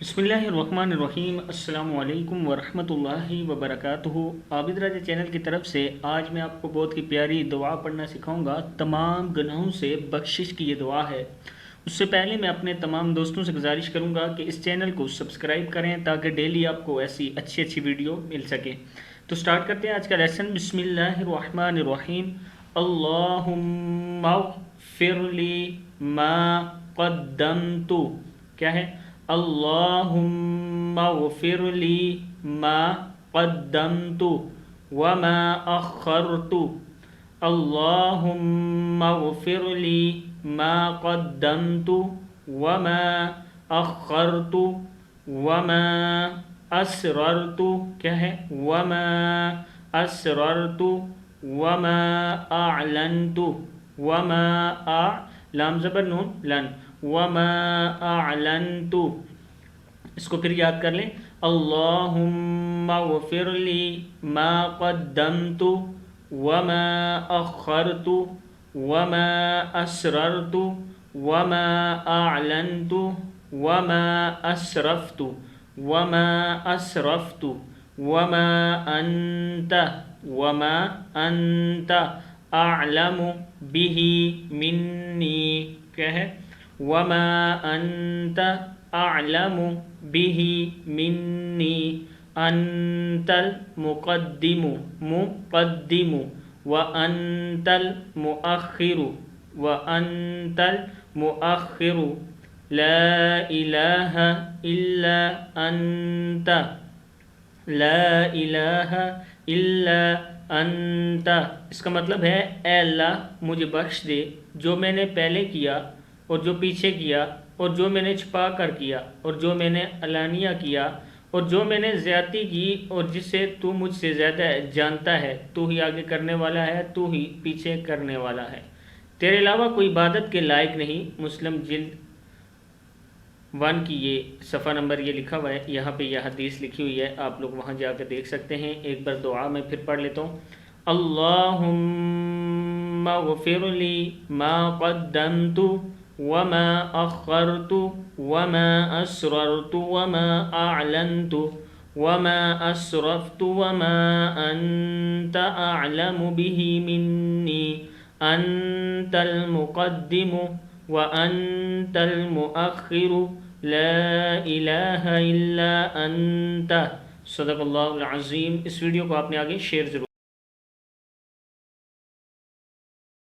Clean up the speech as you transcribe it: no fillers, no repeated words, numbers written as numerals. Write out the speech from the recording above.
بسم اللہ الرحمن الرحیم۔ السلام علیکم ورحمۃ اللہ وبرکاتہ۔ عابد راجہ چینل کی طرف سے آج میں آپ کو بہت ہی پیاری دعا پڑھنا سکھاؤں گا۔ تمام گناہوں سے بخشش کی یہ دعا ہے۔ اس سے پہلے میں اپنے تمام دوستوں سے گزارش کروں گا کہ اس چینل کو سبسکرائب کریں تاکہ ڈیلی آپ کو ایسی اچھی ویڈیو مل سکے۔ تو سٹارٹ کرتے ہیں آج کا لیسن۔ بسم اللہ الرحمن الرحیم۔ اللہم اغفر لی ما قدمت، کیا ہے؟ اللہم اغفر لی ما قدمت وما اخرت، اللہم اغفر لی ما قدمت وما اخرت وما اسررت، کیا ہے؟ وما اسررت وما اعلنت وما لام زبر نون لن وما اعلنت۔ اس کو پھر یاد کر لیں۔ اللہم اغفر لی ما قدمت وما اخرت وما اسررت وما اعلنت وما اسرفت وما اسرفت وما انت اعلم به منی، کیا ہے؟ وما انت اعلم به منی، انت المقدم مقدم وانت المؤخر وانت المؤخر، لا الہ الا انت لا الہ الا انت۔ اس کا مطلب ہے اے اللہ مجھے بخش دے جو میں نے پہلے کیا اور جو پیچھے کیا، اور جو میں نے چھپا کر کیا اور جو میں نے علانیہ کیا، اور جو میں نے زیادتی کی اور جسے تو مجھ سے زیادہ جانتا ہے۔ تو ہی آگے کرنے والا ہے، تو ہی پیچھے کرنے والا ہے، تیرے علاوہ کوئی عبادت کے لائق نہیں۔ مسلم جلد 1 کی یہ صفحہ نمبر یہ لکھا ہوا ہے، یہاں پہ یہ حدیث لکھی ہوئی ہے، آپ لوگ وہاں جا کے دیکھ سکتے ہیں۔ ایک بار دعا میں پھر پڑھ لیتا ہوں۔ اللہم اغفر لی ما قدمت وما اخرت وما اسررت وما اعلنت وما اسرفت وما انت اعلم به منی، انت المقدم وانت المؤخر، لا الہ الا انت۔ صدق اللہ العظیم۔ اس ویڈیو کو آپ نے آگے شیئر ضرور